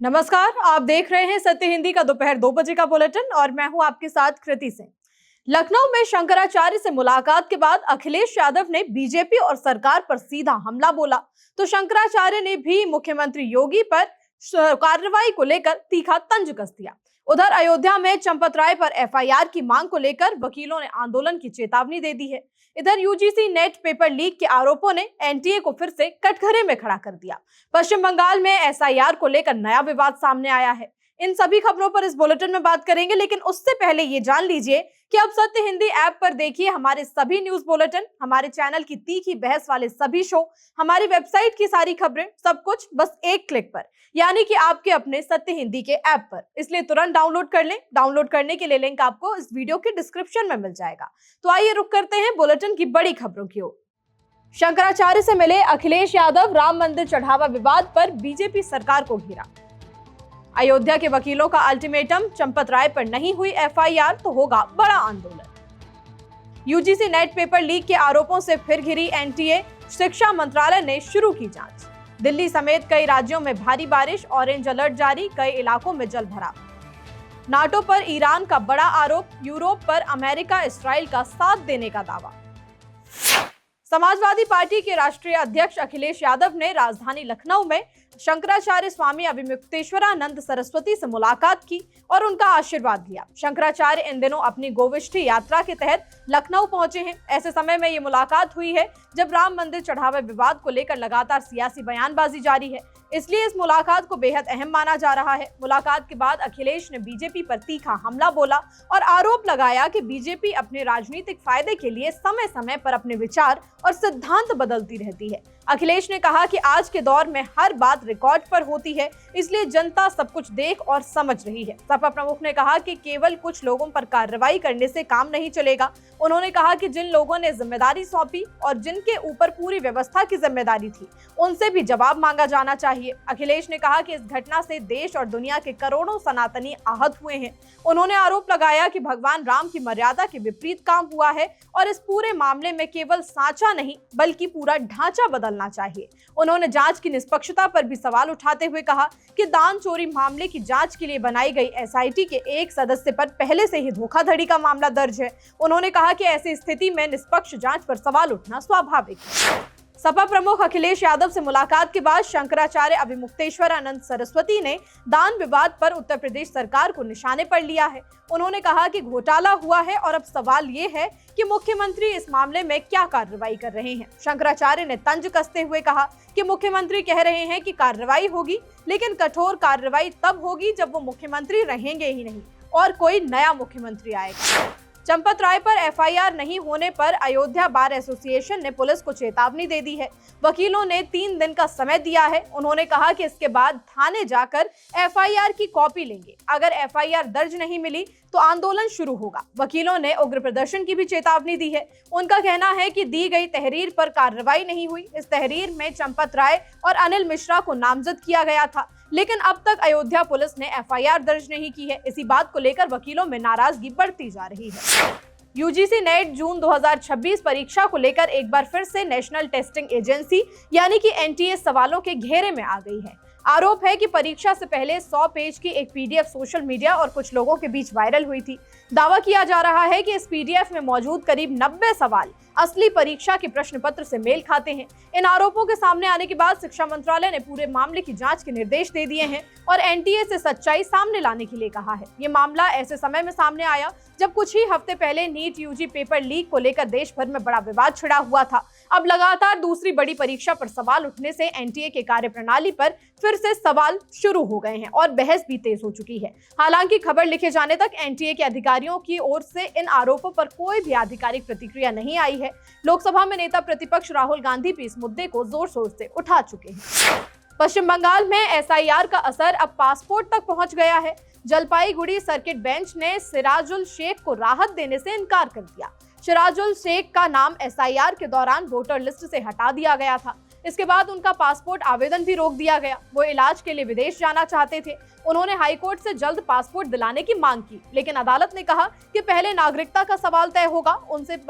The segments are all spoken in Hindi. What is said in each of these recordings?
नमस्कार, आप देख रहे हैं सत्य हिंदी का दोपहर 2 बजे का बुलेटिन और मैं हूं आपके साथ कृति सिंह। लखनऊ में शंकराचार्य से मुलाकात के बाद अखिलेश यादव ने बीजेपी और सरकार पर सीधा हमला बोला, तो शंकराचार्य ने भी मुख्यमंत्री योगी पर कार्रवाई को लेकर तीखा तंज कस दिया। उधर अयोध्या में चंपत राय पर एफआईआर की मांग को लेकर वकीलों ने आंदोलन की चेतावनी दे दी है। इधर यूजीसी नेट पेपर लीक के आरोपों ने एनटीए को फिर से कटघरे में खड़ा कर दिया। पश्चिम बंगाल में एसआईआर को लेकर नया विवाद सामने आया है। इन सभी खबरों पर इस बुलेटिन में बात करेंगे, लेकिन उससे पहले ये जान लीजिए कि अब सत्य हिंदी ऐप पर देखिए हमारे सभी न्यूज बुलेटिन, हमारे चैनल की तीखी बहस वाले सभी शो, हमारी वेबसाइट की सारी खबरें, सब कुछ बस एक क्लिक पर, यानी कि आपके अपने सत्य हिंदी के ऐप पर। इसलिए तुरंत डाउनलोड कर लें। डाउनलोड करने के लिए लिंक आपको इस वीडियो के डिस्क्रिप्शन में मिल जाएगा। तो आइए रुक करते हैं बुलेटिन की बड़ी खबरों की ओर। शंकराचार्य से मिले अखिलेश यादव, राम मंदिर चढ़ावा विवाद पर बीजेपी सरकार को घेरा। अयोध्या के वकीलों का अल्टीमेटम, चंपत राय पर नहीं हुई एफआईआर तो होगा बड़ा आंदोलन। यूजीसी नेट पेपर लीक के आरोपों से फिर घिरी एनटीए, शिक्षा मंत्रालय ने शुरू की जांच। दिल्ली समेत कई राज्यों में भारी बारिश, ऑरेंज अलर्ट जारी, कई इलाकों में जलभराव। नाटो पर ईरान का बड़ा आरोप, यूरोप पर अमेरिका इस्राइल का साथ देने का दावा। समाजवादी पार्टी के राष्ट्रीय अध्यक्ष अखिलेश यादव ने राजधानी लखनऊ में शंकराचार्य स्वामी अभिमुक्तेश्वरानंद सरस्वती से मुलाकात की और उनका आशीर्वाद लिया। शंकराचार्य इन दिनों अपनी गोविष्ठी यात्रा के तहत लखनऊ पहुंचे हैं। ऐसे समय में ये मुलाकात हुई है जब राम मंदिर चढ़ावे विवाद को लेकर लगातार सियासी बयानबाजी जारी है, इसलिए इस मुलाकात को बेहद अहम माना जा रहा है। मुलाकात के बाद अखिलेश ने बीजेपी पर तीखा हमला बोला और आरोप लगाया कि बीजेपी अपने राजनीतिक फायदे के लिए समय समय पर अपने विचार और सिद्धांत बदलती रहती है। अखिलेश ने कहा कि आज के दौर में हर बात रिकॉर्ड पर होती है, इसलिए जनता सब कुछ देख और समझ रही है। सपा प्रमुख ने कहा कि केवल कुछ लोगों पर कार्रवाई करने से काम नहीं चलेगा। उन्होंने कहा कि जिन लोगों ने जिम्मेदारी सौंपी और जिनके ऊपर पूरी व्यवस्था की जिम्मेदारी थी, उनसे भी जवाब मांगा जाना चाहिए। अखिलेश ने कहा कि इस घटना से देश और दुनिया के करोड़ों सनातनी आहत हुए हैं। उन्होंने आरोप लगाया कि भगवान राम की मर्यादा के विपरीत काम हुआ है और इस पूरे मामले में केवल सांचा नहीं बल्कि पूरा ढांचा बदलना चाहिए। उन्होंने जांच की निष्पक्षता पर भी सवाल उठाते हुए कहा कि दान चोरी मामले की जांच के लिए बनाई गई एसआईटी के एक सदस्य पर पहले से ही धोखाधड़ी का मामला दर्ज है। उन्होंने कहा कि ऐसी स्थिति में निष्पक्ष जांच पर सवाल उठना स्वाभाविक है। सपा प्रमुख अखिलेश यादव से मुलाकात के बाद शंकराचार्य अभिमुक्तेश्वरानंद सरस्वती ने दान विवाद पर उत्तर प्रदेश सरकार को निशाने पर लिया है। उन्होंने कहा कि घोटाला हुआ है और अब सवाल ये है कि मुख्यमंत्री इस मामले में क्या कार्रवाई कर रहे हैं। शंकराचार्य ने तंज कसते हुए कहा कि मुख्यमंत्री कह रहे हैं कि कार्रवाई होगी, लेकिन कठोर कार्रवाई तब होगी जब वो मुख्यमंत्री रहेंगे ही नहीं और कोई नया मुख्यमंत्री आएगा। चंपत राय पर एफआईआर नहीं होने पर अयोध्या बार एसोसिएशन ने पुलिस को चेतावनी दे दी है। वकीलों ने 3 दिन का समय दिया है। उन्होंने कहा कि इसके बाद थाने जाकर एफआईआर की कॉपी लेंगे। अगर एफआईआर दर्ज नहीं मिली तो आंदोलन शुरू होगा। वकीलों ने उग्र प्रदर्शन की भी चेतावनी दी है। उनका कहना है कि दी गई तहरीर पर कार्रवाई नहीं हुई। इस तहरीर में चंपत राय और अनिल मिश्रा को नामजद किया गया था, लेकिन अब तक अयोध्या पुलिस ने एफआईआर दर्ज नहीं की है। इसी बात को लेकर वकीलों में नाराजगी बढ़ती जा रही है। यूजीसी नेट जून 2026 परीक्षा को लेकर एक बार फिर से नेशनल टेस्टिंग एजेंसी यानी कि एनटीए सवालों के घेरे में आ गई है। आरोप है कि परीक्षा से पहले 100 पेज की एक पीडीएफ सोशल मीडिया और कुछ लोगों के बीच वायरल हुई थी। दावा किया जा रहा है कि इस पीडीएफ में मौजूद करीब 90 सवाल असली परीक्षा के प्रश्न पत्र से मेल खाते हैं। इन आरोपों के सामने आने के बाद शिक्षा मंत्रालय ने पूरे मामले की जांच के निर्देश दे दिए हैं और एनटीए से सच्चाई सामने लाने के लिए कहा है। ये मामला ऐसे समय में सामने आया जब कुछ ही हफ्ते पहले नीट यूजी पेपर लीक को लेकर देश भर में बड़ा विवाद छिड़ा हुआ था। अब लगातार दूसरी बड़ी परीक्षा पर सवाल उठने से एनटीए के कार्यप्रणाली पर फिर से सवाल शुरू हो गए हैं और बहस भी तेज हो चुकी है। हालांकि खबर लिखे जाने तक एनटीए के अधिकारियों की ओर से इन आरोपों पर कोई भी आधिकारिक प्रतिक्रिया नहीं आई है। लोकसभा में नेता प्रतिपक्ष राहुल गांधी भी इस मुद्दे को जोर शोर से उठा चुके हैं। पश्चिम बंगाल में एसआईआर का असर अब पासपोर्ट तक पहुंच गया है। जलपाईगुड़ी सर्किट बेंच ने सिराजुल शेख को राहत देने से इनकार कर दिया। सिराजुल शेख का नाम एसआईआर के दौरान वोटर लिस्ट से हटा दिया गया था। इसके बाद उनका पासपोर्ट आवेदन भी रोक दिया गया। वो इलाज के लिए विदेश जाना चाहते थे। उन्होंने हाईकोर्ट से जल्द पासपोर्ट दिलाने की मांग की, लेकिन अदालत ने कहा कि पहले नागरिकता का सवाल तय होगा,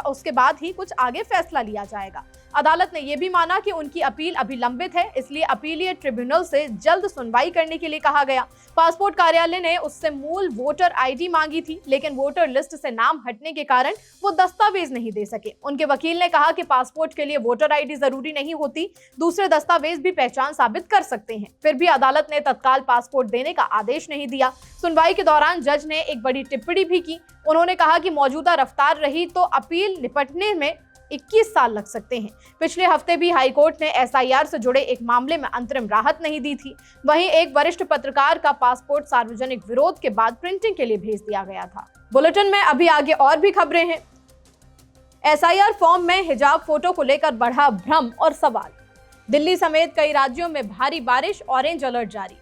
उसके बाद ही कुछ आगे फैसला लिया जाएगा। अदालत ने यह भी माना कि उनकी अपील अभी लंबित है, इसलिए अपीलीय ट्रिब्यूनल से जल्द सुनवाई करने के लिए कहा गया। पासपोर्ट कार्यालय ने उससे मूल वोटर आईडी मांगी थी, लेकिन वोटर लिस्ट से नाम हटने के कारण वो दस्तावेज नहीं दे सके। उनके वकील ने कहा कि पासपोर्ट के लिए वोटर आईडी जरूरी नहीं होती, दूसरे दस्तावेज भी पहचान साबित कर सकते हैं। फिर भी अदालत ने तत्काल पासपोर्ट देने का आदेश नहीं दिया। सुनवाई के दौरान जज ने एक बड़ी टिप्पणी भी की। उन्होंने कहा कि मौजूदा रफ्तार रही तो अपील निपटने में 21 साल लग सकते हैं। पिछले हफ्ते भी हाईकोर्ट ने एसआईआर से जुड़े एक मामले में अंतरिम राहत नहीं दी थी। वहीं एक वरिष्ठ पत्रकार का पासपोर्ट सार्वजनिक विरोध के बाद प्रिंटिंग के लिए भेज दिया गया था। बुलेटिन में अभी आगे और भी खबरें हैं। एसआईआर फॉर्म में हिजाब फोटो को लेकर बढ़ा भ्रम और सवाल। दिल्ली समेत कई राज्यों में भारी बारिश, ऑरेंज अलर्ट जारी।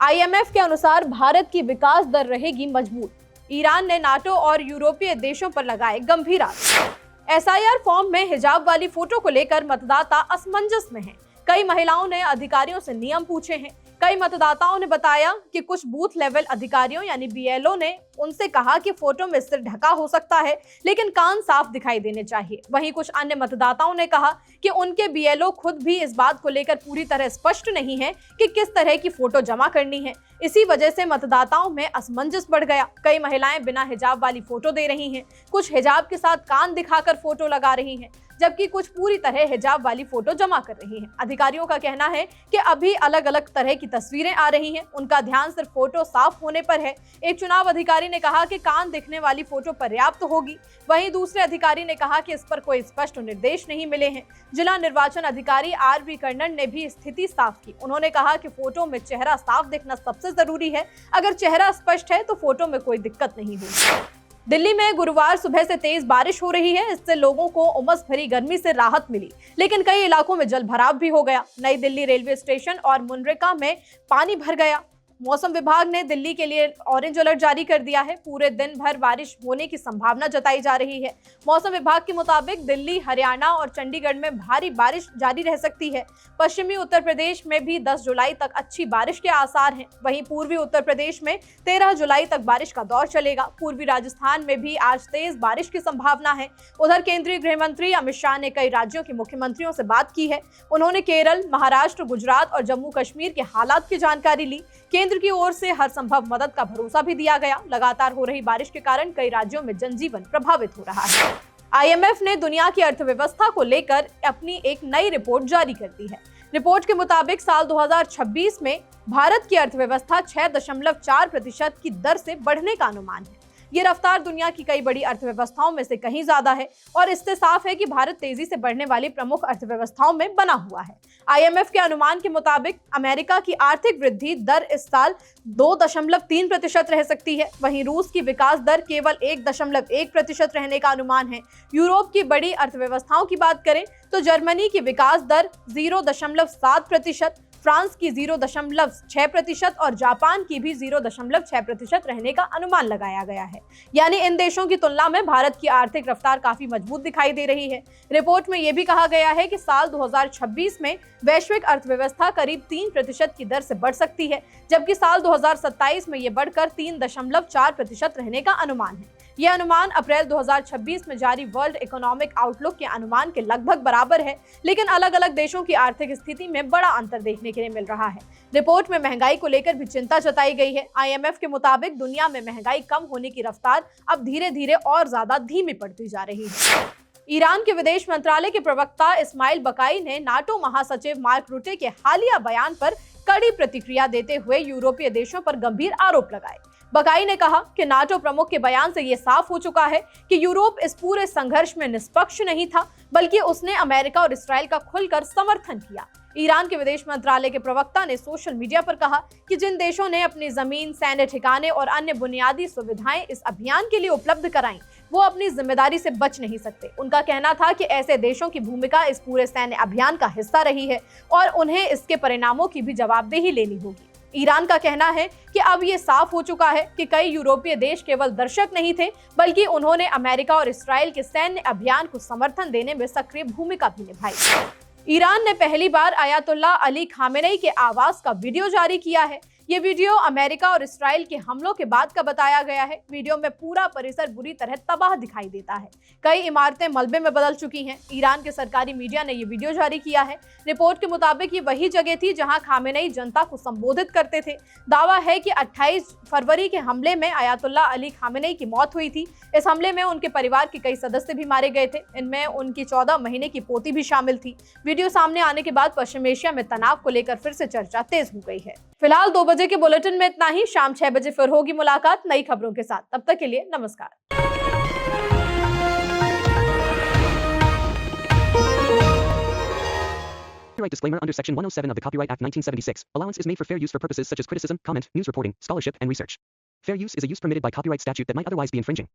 आईएमएफ के अनुसार भारत की विकास दर रहेगी मजबूत। ईरान ने नाटो और यूरोपीय देशों पर लगाए गंभीर आरोप। एसआईआर फॉर्म में हिजाब वाली फोटो को लेकर मतदाता असमंजस में हैं। कई महिलाओं ने अधिकारियों से नियम पूछे हैं। कई मतदाताओं ने बताया कि कुछ बूथ लेवल अधिकारियों यानी बीएलओ ने उनसे कहा कि फोटो में सिर ढका हो सकता है, लेकिन कान साफ दिखाई देने चाहिए। वहीं कुछ अन्य मतदाताओं ने कहा कि उनके बीएलओ खुद भी इस बात को लेकर पूरी तरह स्पष्ट नहीं है कि किस तरह की फोटो जमा करनी है। इसी वजह से मतदाताओं में असमंजस बढ़ गया। कई महिलाएं बिना हिजाब वाली फोटो दे रही हैं, कुछ हिजाब के साथ कान दिखाकर फोटो लगा रही हैं, जबकि कुछ पूरी तरह हिजाब वाली फोटो जमा कर रही हैं। अधिकारियों का कहना है कि अभी अलग अलग तरह की तस्वीरें आ रही हैं, उनका ध्यान सिर्फ फोटो साफ होने पर है। एक चुनाव अधिकारी ने कहा कि कान दिखने वाली फोटो पर्याप्त होगी। वहीं दूसरे अधिकारी ने कहा कि इस पर कोई स्पष्ट निर्देश नहीं मिले हैं। जिला निर्वाचन अधिकारी आर.वी. कर्णन ने भी स्थिति साफ की। उन्होंने कहा कि फोटो में चेहरा साफ दिखना सबसे जरूरी है। अगर चेहरा स्पष्ट है तो फोटो में कोई दिक्कत नहीं होगी। दिल्ली में गुरुवार सुबह से तेज बारिश हो रही है। इससे लोगों को उमस भरी गर्मी से राहत मिली, लेकिन कई इलाकों में जलभराव भी हो गया। नई दिल्ली रेलवे स्टेशन और मुनरिका में पानी भर गया। मौसम विभाग ने दिल्ली के लिए ऑरेंज अलर्ट जारी कर दिया है। पूरे दिन भर बारिश होने की संभावना जताई जा रही है। मौसम विभाग के मुताबिक दिल्ली, हरियाणा और चंडीगढ़ में भारी बारिश जारी रह सकती है। पश्चिमी उत्तर प्रदेश में भी 10 जुलाई तक अच्छी बारिश के आसार हैं। वहीं पूर्वी उत्तर प्रदेश में 13 जुलाई तक बारिश का दौर चलेगा। पूर्वी राजस्थान में भी आज तेज बारिश की संभावना है। उधर केंद्रीय गृह मंत्री अमित शाह ने कई राज्यों के मुख्यमंत्रियों से बात की है। उन्होंने केरल, महाराष्ट्र, गुजरात और जम्मू कश्मीर के हालात की जानकारी ली। केंद्र की ओर से हर संभव मदद का भरोसा भी दिया गया। लगातार हो रही बारिश के कारण कई राज्यों में जनजीवन प्रभावित हो रहा है। आईएमएफ ने दुनिया की अर्थव्यवस्था को लेकर अपनी एक नई रिपोर्ट जारी कर दी है। रिपोर्ट के मुताबिक साल 2026 में भारत की अर्थव्यवस्था 6.4% की दर से बढ़ने का अनुमान है। ये रफ्तार दुनिया की कई बड़ी अर्थव्यवस्थाओं में से कहीं ज्यादा है और इससे साफ है कि भारत तेजी से बढ़ने वाली प्रमुख अर्थव्यवस्थाओं में बना हुआ है। आईएमएफ के अनुमान के मुताबिक अमेरिका की आर्थिक वृद्धि दर इस साल 2.3% रह सकती है। वहीं रूस की विकास दर केवल 1.1% रहने का अनुमान है। यूरोप की बड़ी अर्थव्यवस्थाओं की बात करें तो जर्मनी की विकास दर 0.7%, फ्रांस की 0.6% और जापान की भी 0.6% रहने का अनुमान लगाया गया है। यानी इन देशों की तुलना में भारत की आर्थिक रफ्तार काफी मजबूत दिखाई दे रही है। रिपोर्ट में यह भी कहा गया है कि साल 2026 में वैश्विक अर्थव्यवस्था करीब 3% की दर से बढ़ सकती है, जबकि साल 2027 में यह बढ़कर 3.4% रहने का अनुमान है। यह अनुमान अप्रैल 2026 में जारी वर्ल्ड इकोनॉमिक आउटलुक के अनुमान के लगभग बराबर है, लेकिन अलग अलग देशों की आर्थिक स्थिति में बड़ा अंतर देखने के लिए मिल रहा है। रिपोर्ट में महंगाई को लेकर भी चिंता जताई गई है। आईएमएफ के मुताबिक दुनिया में महंगाई कम होने की रफ्तार अब धीरे धीरे और ज्यादा धीमी पड़ती जा रही है। ईरान के विदेश मंत्रालय के प्रवक्ता इस्माइल बकाई ने नाटो महासचिव मार्क रुटे के हालिया बयान पर कड़ी प्रतिक्रिया देते हुए यूरोपीय देशों पर गंभीर आरोप लगाए। बकाई ने कहा कि नाटो प्रमुख के बयान से ये साफ हो चुका है कि यूरोप इस पूरे संघर्ष में निष्पक्ष नहीं था, बल्कि उसने अमेरिका और इस्राएल का खुलकर समर्थन किया। ईरान के विदेश मंत्रालय के प्रवक्ता ने सोशल मीडिया पर कहा कि जिन देशों ने अपनी जमीन, सैन्य ठिकाने और अन्य बुनियादी सुविधाएं इस अभियान के लिए उपलब्ध कराईं, वो अपनी जिम्मेदारी से बच नहीं सकते। उनका कहना था कि ऐसे देशों की भूमिका इस पूरे सैन्य अभियान का हिस्सा रही है और उन्हें इसके परिणामों की भी जवाबदेही लेनी होगी। ईरान का कहना है कि अब ये साफ हो चुका है कि कई यूरोपीय देश केवल दर्शक नहीं थे, बल्कि उन्होंने अमेरिका और इस्राएल के सैन्य अभियान को समर्थन देने में सक्रिय भूमिका भी निभाई। ईरान ने पहली बार अयातुल्लाह अली खामेनेई के आवास का वीडियो जारी किया है। ये वीडियो अमेरिका और इसराइल के हमलों के बाद का बताया गया है। वीडियो में पूरा परिसर बुरी तरह तबाह दिखाई देता है। कई इमारतें मलबे में बदल चुकी हैं। ईरान के सरकारी मीडिया ने ये वीडियो जारी किया है। रिपोर्ट के मुताबिक ये वही जगह थी जहां खामेनेई जनता को संबोधित करते थे। दावा है कि 28 फरवरी के हमले में अयातुल्ला अली खामेनेई की मौत हुई थी। इस हमले में उनके परिवार के कई सदस्य भी मारे गए थे। इनमें उनकी 14 महीने की पोती भी शामिल थी। वीडियो सामने आने के बाद पश्चिम एशिया में तनाव को लेकर फिर से चर्चा तेज हो गई है। फिलहाल 2 बजे के बुलेटिन में इतना ही। शाम 6 बजे फिर होगी मुलाकात नई खबरों के साथ। तब तक के लिए नमस्कार। Copyright disclaimer under Section 107 of the Copyright Act 1976. Allowance is made for fair use for purposes such as criticism, comment, news reporting, scholarship, and research. Fair use is a use permitted by copyright statute that might otherwise be infringing.